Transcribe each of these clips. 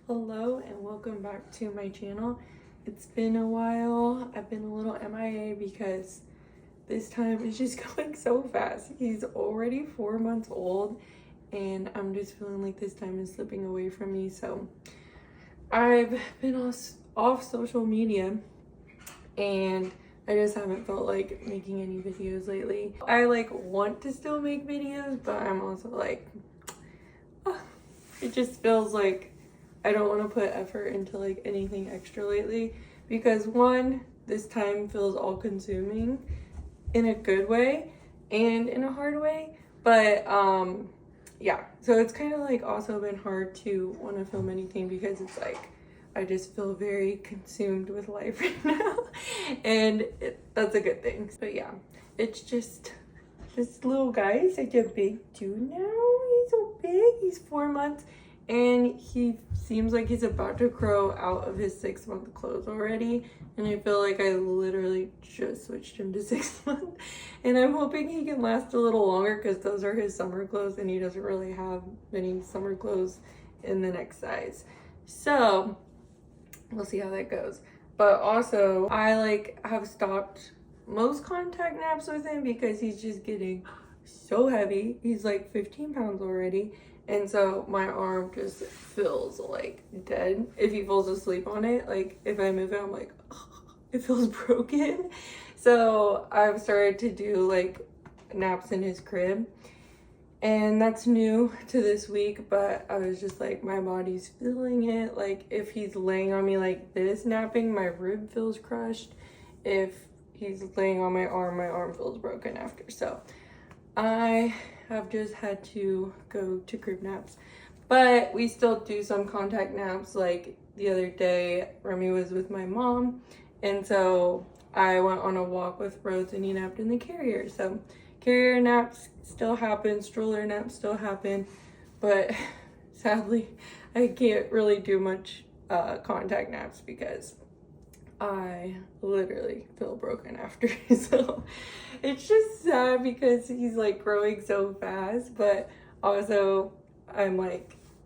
Hello and welcome back to my channel. It's been a while. I've been a little MIA because this time is just going so fast. He's already 4 months old and I'm just feeling like this time is slipping away from me. So I've been off social media and I just haven't felt like making any videos lately. I want to still make videos, but I'm also like, it just feels like I don't want to put effort into anything extra lately because one, this time feels all consuming in a good way and in a hard way. But yeah, so it's kind of also been hard to want to film anything because it's I just feel very consumed with life right now and that's a good thing. But yeah, it's just this little guy is such a big dude now. He's so big. He's 4 months. And he seems like he's about to grow out of his 6-month clothes already. And I feel like I literally just switched him to 6 months. And I'm hoping he can last a little longer because those are his summer clothes and he doesn't really have many summer clothes in the next size. So we'll see how that goes. But also I have stopped most contact naps with him because he's just getting so heavy. He's 15 pounds already. And so my arm just feels dead if he falls asleep on it. If I move it, I'm it feels broken. So I've started to do naps in his crib. And that's new to this week, but I was just my body's feeling it. If he's laying on me like this, napping, my rib feels crushed. If he's laying on my arm feels broken after. So I have just had to go to crib naps, but we still do some contact naps. The other day, Remy was with my mom, and so I went on a walk with Rose and he napped in the carrier. So carrier naps still happen, stroller naps still happen, but sadly, I can't really do much contact naps because I literally feel broken after. So it's just sad because he's growing so fast, but also I'm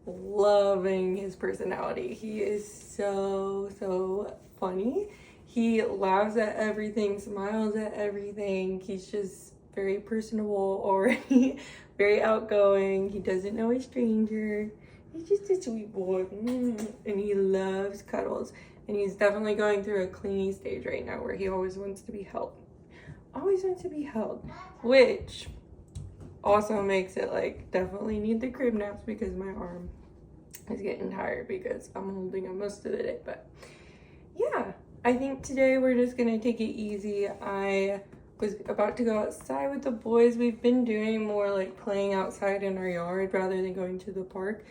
loving his personality. He is so funny. He laughs at everything, smiles at everything. He's just very personable already, very outgoing. He doesn't know a stranger. He's just a sweet boy, and he loves cuddles. And he's definitely going through a clingy stage right now where he always wants to be held. Always wants to be held, which also makes it definitely need the crib naps because my arm is getting tired because I'm holding him most of the day. But yeah, I think today we're just gonna take it easy. I was about to go outside with the boys. We've been doing more playing outside in our yard rather than going to the park.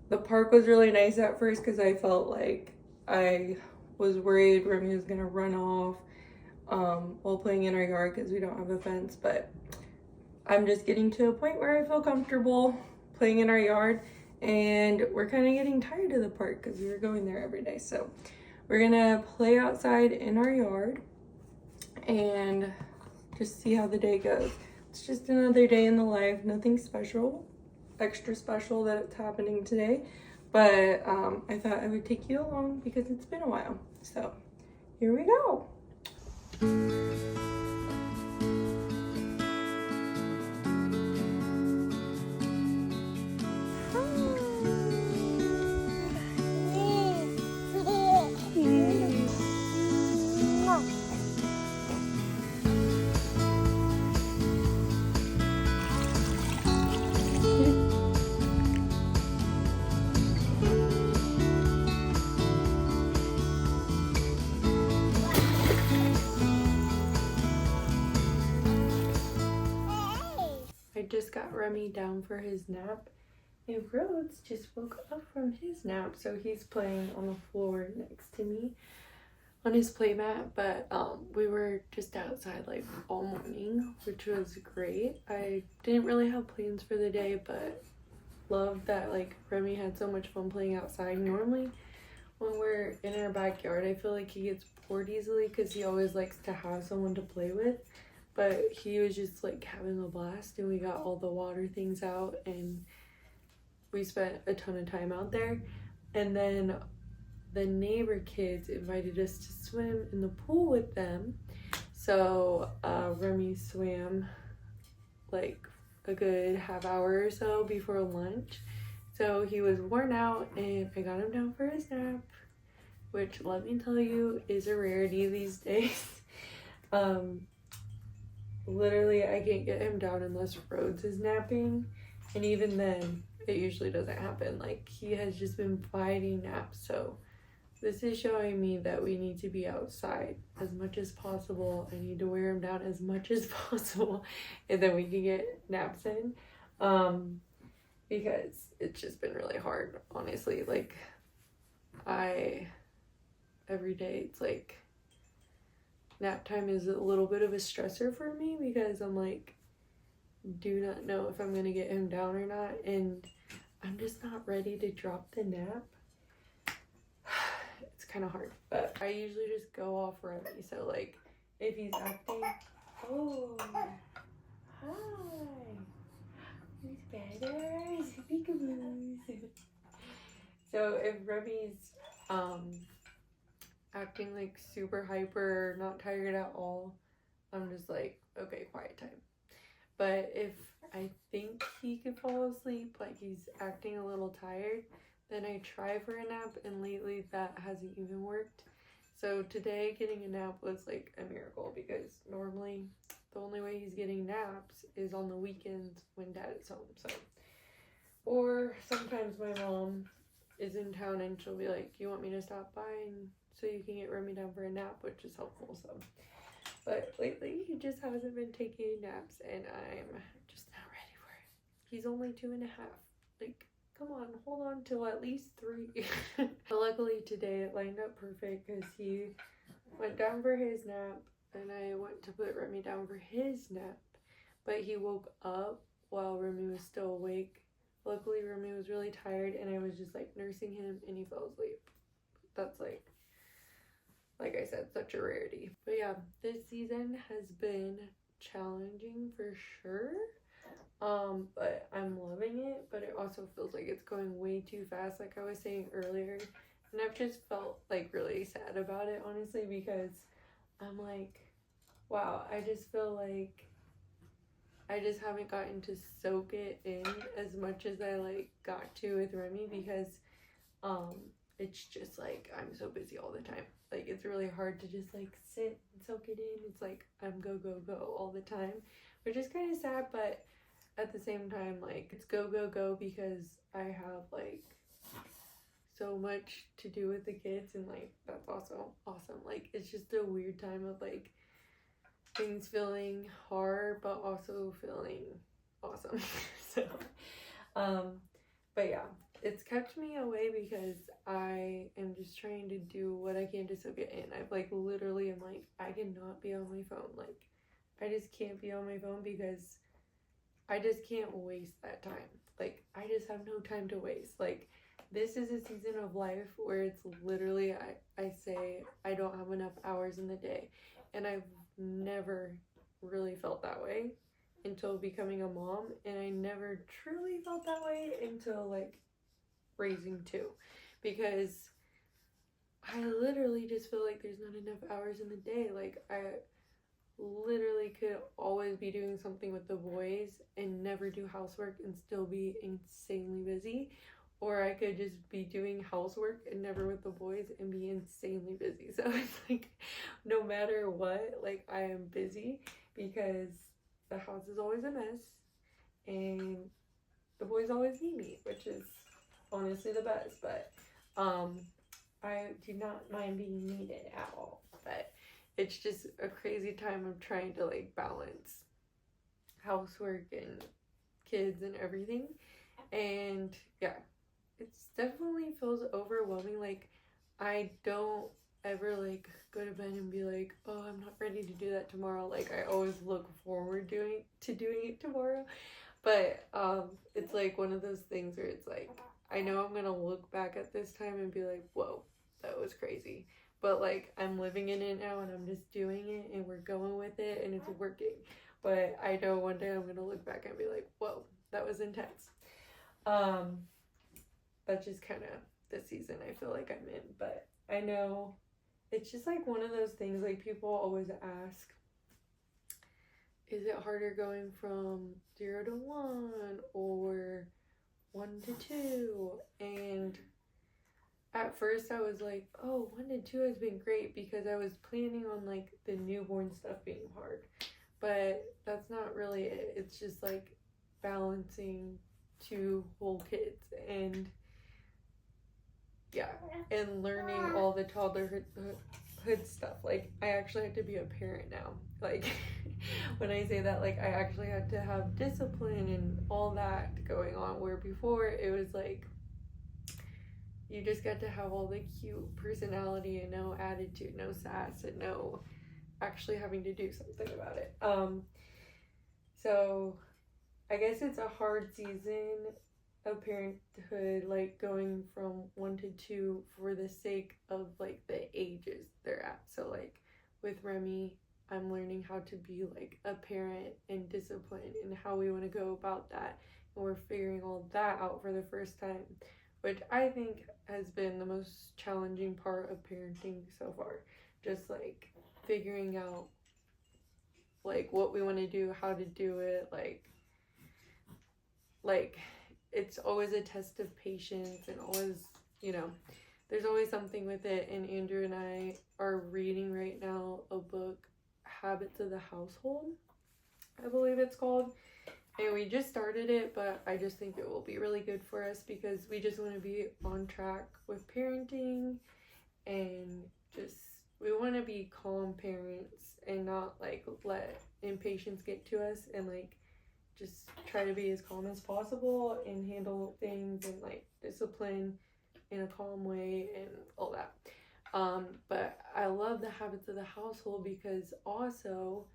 The park was really nice at first because I felt I was worried Remy was gonna run off while playing in our yard because we don't have a fence, but I'm just getting to a point where I feel comfortable playing in our yard, and we're kind of getting tired of the park because we were going there every day. So we're gonna play outside in our yard and just see how the day goes. It's just another day in the life, nothing special, extra special that it's happening today. But I thought I would take you along because it's been a while. So here we go. got Remy down for his nap, and Rhodes just woke up from his nap, so he's playing on the floor next to me on his playmat. But we were just outside like all morning, which was great. I didn't really have plans for the day, but loved that like Remy had so much fun playing outside. Normally when we're in our backyard, I feel like he gets bored easily because he always likes to have someone to play with, but he was just like having a blast, and we got all the water things out and we spent a ton of time out there. And then the neighbor kids invited us to swim in the pool with them, so Remy swam like a good half hour or so before lunch, so he was worn out, and I got him down for his nap, which, let me tell you, is a rarity these days. Literally I can't get him down unless Rhodes is napping, and even then it usually doesn't happen. Like, he has just been fighting naps, so this is showing me that we need to be outside as much as possible. I need to wear him down as much as possible, and then we can get naps in, because it's just been really hard, honestly. Like, every day it's like nap time is a little bit of a stressor for me, because I'm like, do not know if I'm gonna get him down or not, and I'm just not ready to drop the nap. It's kind of hard, but I usually just go off Remy. So like, if he's acting, oh, hi, who's better? Peekaboos. So if Remy's acting like super hyper, not tired at all, I'm just like, okay, quiet time. But if I think he could fall asleep, like he's acting a little tired, then I try for a nap, and lately that hasn't even worked. So today getting a nap was like a miracle, because normally the only way he's getting naps is on the weekends when Dad is home. So, or sometimes my mom is in town and she'll be like, you want me to stop by and so you can get Remy down for a nap, which is helpful. So, but lately he just hasn't been taking naps, and I'm just not ready for it. He's only 2.5. Like, come on, hold on till at least 3. But luckily today it lined up perfect, because he went down for his nap and I went to put Remy down for his nap, but he woke up while Remy was still awake. Luckily Remy was really tired, and I was just like nursing him, and he fell asleep. That's like I said, such a rarity. But yeah, this season has been challenging for sure. But I'm loving it, but it also feels like it's going way too fast, like I was saying earlier. And I've just felt like really sad about it, honestly, because I'm like, wow, I just feel like I just haven't gotten to soak it in as much as I like got to with Remy, because it's just like I'm so busy all the time. Like, it's really hard to just like sit and soak it in. It's like I'm go go go all the time, which is kind of sad, but at the same time, like, it's go go go because I have like so much to do with the kids, and like that's also awesome. Like, it's just a weird time of like things feeling hard but also feeling awesome. So but yeah, it's kept me away because I am just trying to do what I can to soak it in. I've like literally am like, I cannot be on my phone. Like, I just can't be on my phone because I just can't waste that time. Like, I just have no time to waste. Like, this is a season of life where it's literally, I say I don't have enough hours in the day, and I've never really felt that way until becoming a mom, and I never truly felt that way until like raising 2, because I literally just feel like there's not enough hours in the day. Like, I literally could always be doing something with the boys and never do housework and still be insanely busy, or I could just be doing housework and never with the boys and be insanely busy. So it's like, no matter what, like, I am busy because the house is always a mess and the boys always need me, which is honestly the best. But I do not mind being needed at all, but it's just a crazy time of trying to like balance housework and kids and everything. And yeah, it's definitely feels overwhelming. Like, I don't ever like go to bed and be like, oh, I'm not ready to do that tomorrow. Like, I always look forward to doing it tomorrow. But it's like one of those things where it's like, I know I'm gonna look back at this time and be like, whoa, that was crazy. But like, I'm living in it now and I'm just doing it and we're going with it and it's working. But I know one day I'm gonna look back and be like, whoa, that was intense. That's just kind of the season I feel like I'm in. But I know it's just like one of those things, like people always ask, is it harder going from 0 to 1 or 1 to 2? And at first I was like, oh, 1 to 2 has been great because I was planning on like the newborn stuff being hard. But that's not really it. It's just like balancing 2 whole kids and yeah, and learning all the toddlerhood stuff. Like, I actually have to be a parent now. Like, when I say that, like, I actually had to have discipline and all that going on, where before it was like you just got to have all the cute personality and no attitude, no sass, and no actually having to do something about it. So I guess it's a hard season of parenthood, like going from 1 to 2 for the sake of like the ages they're at. So like with Remy, I'm learning how to be like a parent and disciplined and how we want to go about that. And we're figuring all that out for the first time, which I think has been the most challenging part of parenting so far. Just like figuring out like what we want to do, how to do it, like it's always a test of patience and always, you know, there's always something with it. And Andrew and I are reading right now a book, Habits of the Household, I believe it's called. And we just started it, but I just think it will be really good for us because we just want to be on track with parenting and just, we want to be calm parents and not like let impatience get to us and like just try to be as calm as possible and handle things and like discipline in a calm way and all that. But I love the Habits of the Household because also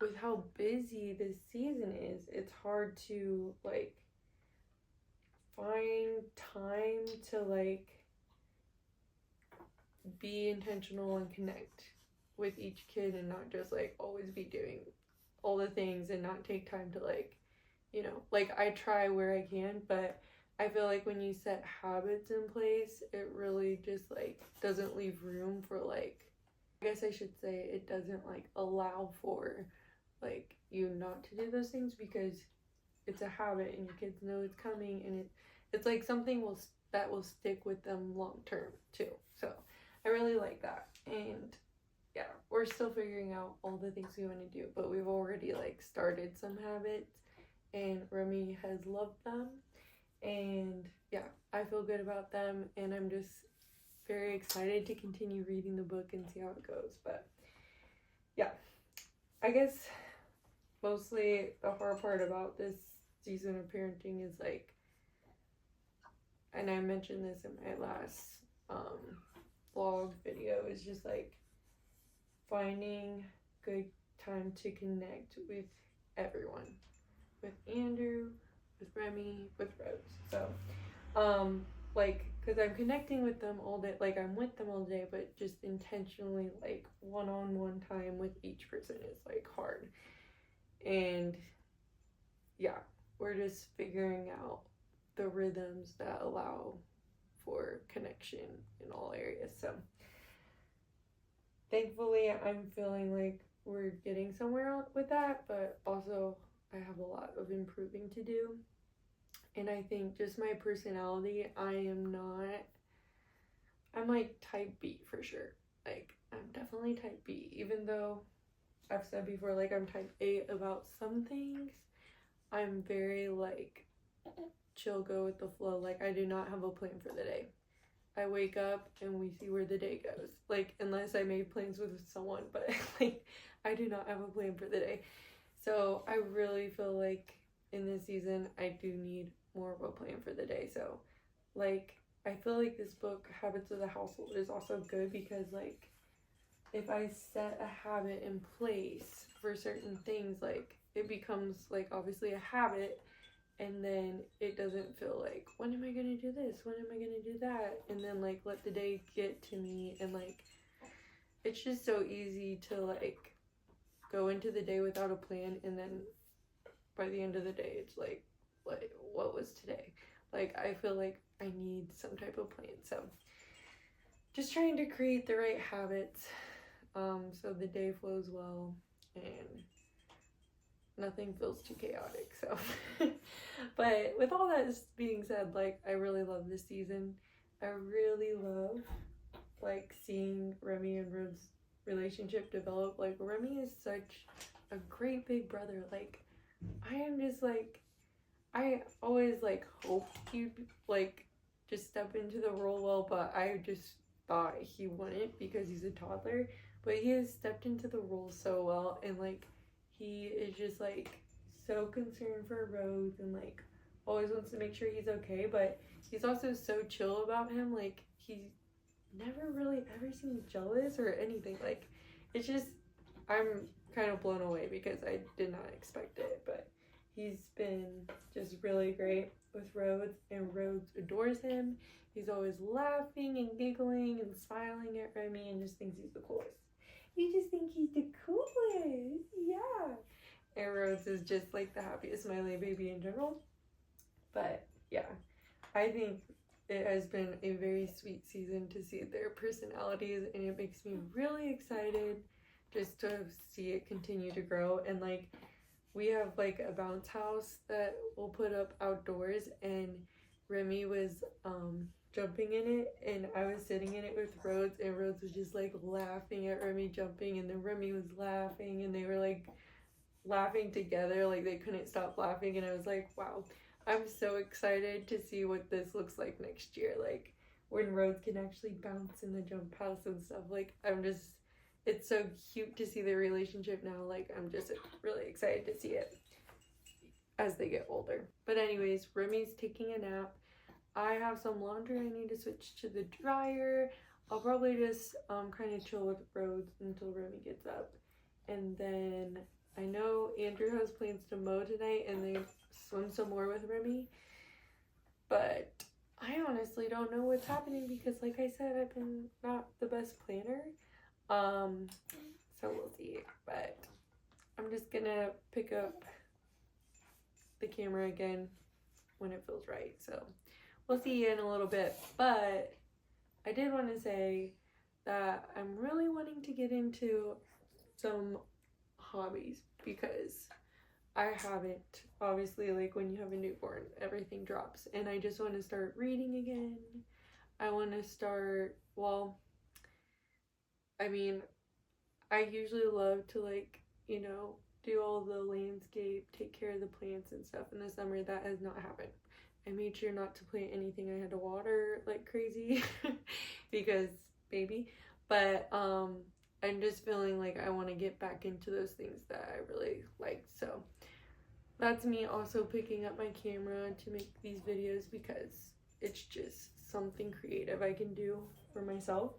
with how busy this season is, it's hard to like find time to like be intentional and connect with each kid and not just like always be doing all the things and not take time to like, you know, like I try where I can, but I feel like when you set habits in place, it really just like doesn't leave room for like, I guess I should say it doesn't like allow for like you not to do those things because it's a habit and your kids know it's coming and it's like something that will stick with them long term too. So I really like that. And yeah, we're still figuring out all the things we want to do, but we've already like started some habits and Remy has loved them. And yeah, I feel good about them and I'm just very excited to continue reading the book and see how it goes. But yeah, I guess mostly the hard part about this season of parenting is like, and I mentioned this in my last vlog video, is just like finding good time to connect with everyone, with Andrew, with Remy, with Rose. So like, because I'm connecting with them all day, like I'm with them all day, but just intentionally like one-on-one time with each person is like hard. And yeah, we're just figuring out the rhythms that allow for connection in all areas. So thankfully I'm feeling like we're getting somewhere with that, but also I have a lot of improving to do. And I think just my personality, I'm like type B for sure. Like I'm definitely type B, even though I've said before, like I'm type A about some things. I'm very like chill, go with the flow. Like I do not have a plan for the day. I wake up and we see where the day goes. Like unless I made plans with someone, but like I do not have a plan for the day. So I really feel like in this season, I do need more of a plan for the day. So, like, I feel like this book, Habits of the Household, is also good because, like, if I set a habit in place for certain things, like, it becomes, like, obviously a habit, and then it doesn't feel like, when am I gonna do this? When am I gonna do that? And then, like, let the day get to me, and, like, it's just so easy to, like, go into the day without a plan, and then by the end of the day, it's like, what was today? Like, I feel like I need some type of plan. So just trying to create the right habits so the day flows well and nothing feels too chaotic. So but with all that being said, like, I really love this season. I really love, like, seeing Remy and Rhodes' relationship develop. Like, Remy is such a great big brother. Like, I am just like, I always like hoped he'd like just step into the role well, but I just thought he wouldn't because he's a toddler. But he has stepped into the role so well, and like he is just like so concerned for Rose and like always wants to make sure he's okay, but he's also so chill about him. Like, he never really ever seems jealous or anything. Like, it's just, I'm kind of blown away because I did not expect it, but he's been just really great with Rhodes, and Rhodes adores him. He's always laughing and giggling and smiling at Remy and just thinks he's the coolest. You just think he's the coolest, yeah. And Rhodes is just like the happiest smiley baby in general. But yeah, I think it has been a very sweet season to see their personalities, and it makes me really excited just to see it continue to grow. And like, we have like a bounce house that we'll put up outdoors, and Remy was jumping in it, and I was sitting in it with Rhodes, and Rhodes was just like laughing at Remy jumping, and then Remy was laughing, and they were like laughing together, like they couldn't stop laughing. And I was like, wow, I'm so excited to see what this looks like next year, like when Rhodes can actually bounce in the jump house and stuff. Like, it's so cute to see their relationship now. Like, I'm just really excited to see it as they get older. But anyways, Remy's taking a nap. I have some laundry I need to switch to the dryer. I'll probably just kind of chill with Rhodes until Remy gets up. And then I know Andrew has plans to mow tonight and then swim some more with Remy. But I honestly don't know what's happening because, like I said, I've been not the best planner. So we'll see. But I'm just gonna pick up the camera again when it feels right. So we'll see you in a little bit. But I did want to say that I'm really wanting to get into some hobbies because I haven't. Obviously, like, when you have a newborn, everything drops, and I just want to start reading again. I want to start, well, I mean, I usually love to, like, you know, do all the landscape, take care of the plants and stuff in the summer. That has not happened. I made sure not to plant anything I had to water like crazy because baby. But I'm just feeling like I want to get back into those things that I really like. So that's me also picking up my camera to make these videos because it's just something creative I can do for myself.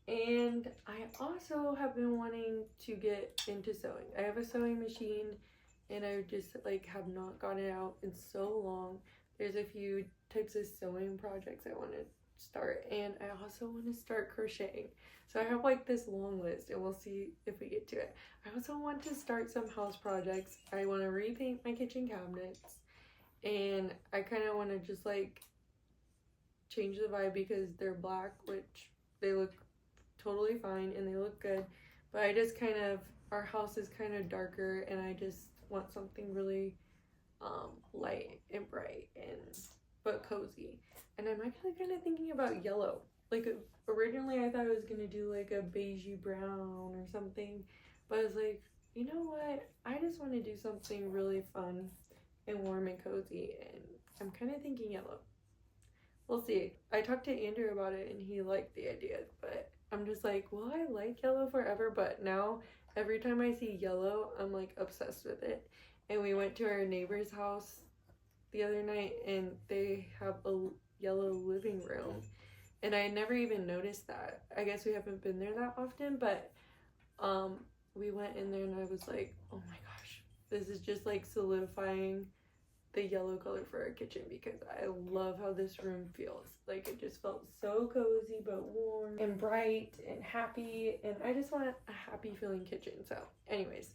And I also have been wanting to get into sewing. I have a sewing machine and I just like have not gotten it out in so long. There's a few types of sewing projects I want to start, and I also want to start crocheting. So I have like this long list and we'll see if we get to it. I also want to start some house projects. I want to repaint my kitchen cabinets, and I kind of want to just like change the vibe because they're black, which they look totally fine and they look good, but I just kind of, our house is kind of darker and I just want something really light and bright and but cozy. And I'm actually kind of thinking about yellow. Like, originally I thought I was gonna do like a beigey brown or something, but I was like, you know what, I just want to do something really fun and warm and cozy, and I'm kind of thinking yellow. We'll see. I talked to Andrew about it and he liked the idea, but I'm just like, well, I like yellow forever, but now every time I see yellow, I'm like obsessed with it. And we went to our neighbor's house the other night, and they have a yellow living room. And I never even noticed that. I guess we haven't been there that often, but we went in there and I was like, oh my gosh, this is just like solidifying the yellow color for our kitchen, because I love how this room feels. Like, it just felt so cozy but warm and bright and happy, and I just want a happy feeling kitchen. So anyways,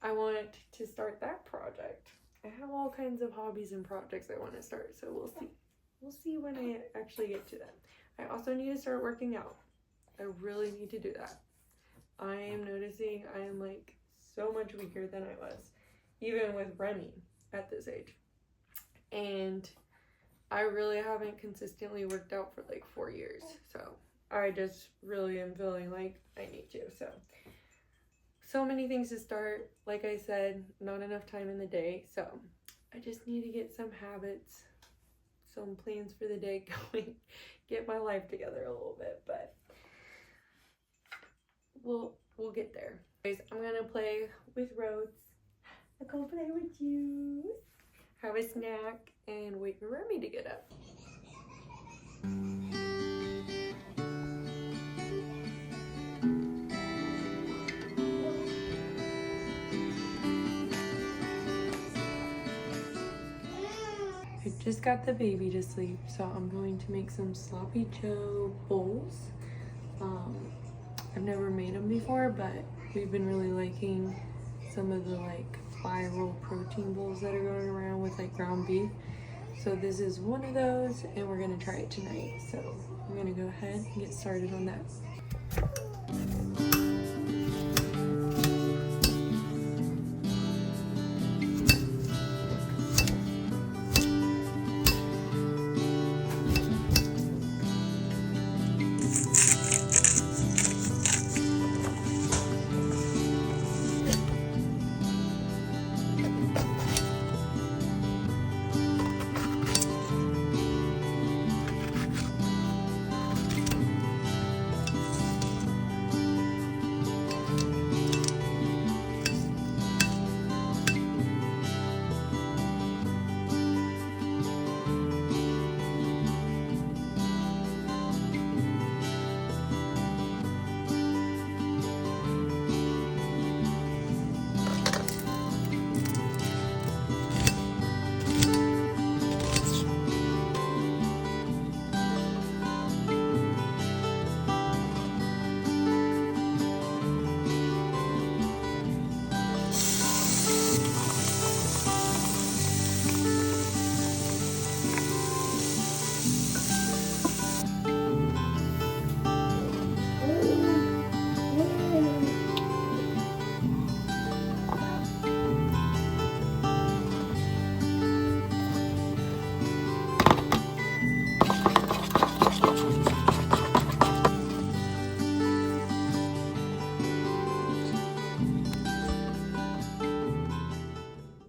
I want to start that project. I have all kinds of hobbies and projects I want to start, so we'll see when I actually get to them. I also need to start working out. I really need to do that. I am noticing I am like so much weaker than I was, even with Remy at this age. And I really haven't consistently worked out for like 4 years. So I just really am feeling like I need to. So many things to start. Like I said, not enough time in the day. So I just need to get some habits, some plans for the day going, get my life together a little bit, but we'll get there. Guys, I'm gonna play with Rhodes. I'll go play with you, have a snack, and wait for Remy to get up. I just got the baby to sleep, so I'm going to make some sloppy joe bowls. I've never made them before, but we've been really liking some of the like viral protein bowls that are going around with like ground beef. So this is one of those, and we're gonna try it tonight. So I'm gonna go ahead and get started on that.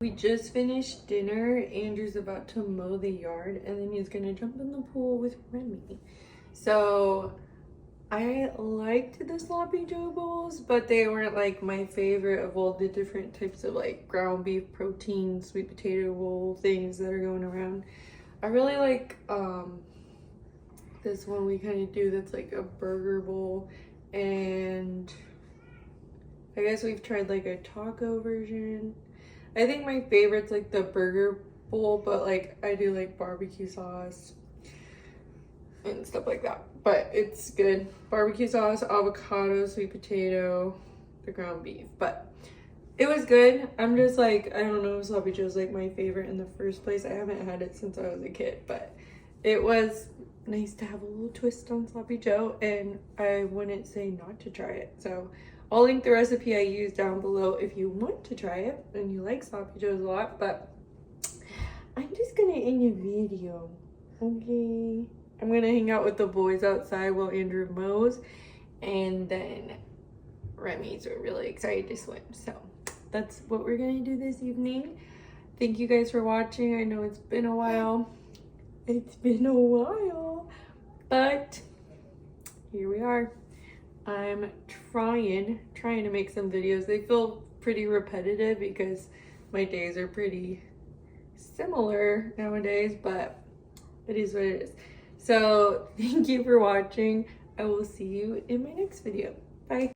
We just finished dinner. Andrew's about to mow the yard, and then he's gonna jump in the pool with Remy. So I liked the sloppy joe bowls, but they weren't like my favorite of all the different types of like ground beef, protein, sweet potato bowl things that are going around. I really like this one we kind of do that's like a burger bowl, and I guess we've tried like a taco version. I think my favorite's like the burger bowl, but like I do like barbecue sauce and stuff like that. But it's good. Barbecue sauce, avocado, sweet potato, the ground beef. But it was good. I'm just like, I don't know if sloppy joe's like my favorite in the first place. I haven't had it since I was a kid, but it was nice to have a little twist on sloppy joe, and I wouldn't say not to try it. So I'll link the recipe I used down below if you want to try it and you like sloppy joes a lot, but I'm just gonna end your video, okay? I'm gonna hang out with the boys outside while Andrew mows, and then Remy's really excited to swim. So that's what we're gonna do this evening. Thank you guys for watching. I know it's been a while. But here we are. I'm trying to make some videos. They feel pretty repetitive because my days are pretty similar nowadays, but it is what it is. So thank you for watching. I will see you in my next video. Bye.